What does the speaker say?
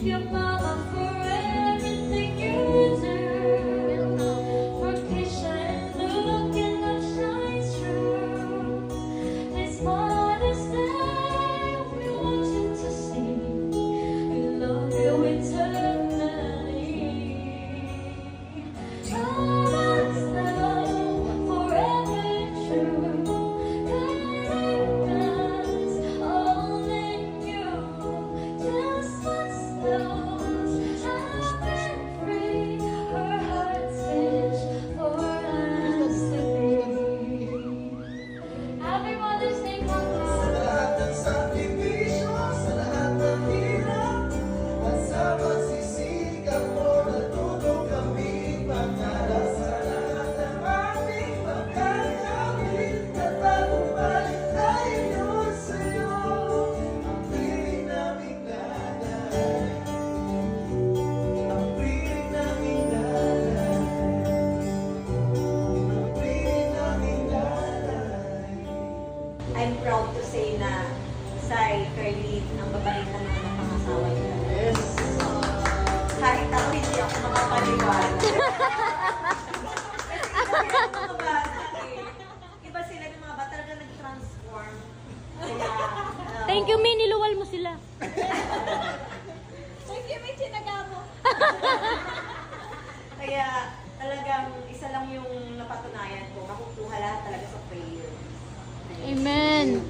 your mama for everything you do. For Keisha and Luke and love shines true. This Mother's Day, we want you to see we love you eternally. Mama's love forever true. Guidance all in you. Just once knows I've been free. Her heart's wish for us to be. Happy Mother's Day, Mama. Sa lahat ng sakripisyo, sa lahat ng hirap, at sa pagsisikap mo, natuto kami pagkalas. Sa lahat ng aming pagkakamit at tagumpay, dahil yun sa'yo, ang piling naming nanay. Ang piling naming nanay. Ang piling naming nanay. I'm proud to say na Sai, Carly, ang babait na mga pangasawa niya. Yes! Kahit ako hindi ako makapaniwala. Kasi iba sila ng mga bata eh. Iba sila ng mga bata talaga nag-transform. Kaya, Thank you, Min. Niluwal mo sila. Thank you, may sinagamo. Kaya talagang isa lang yung napatunayan ko. Makukuha lahat talaga sa prayer. Amen.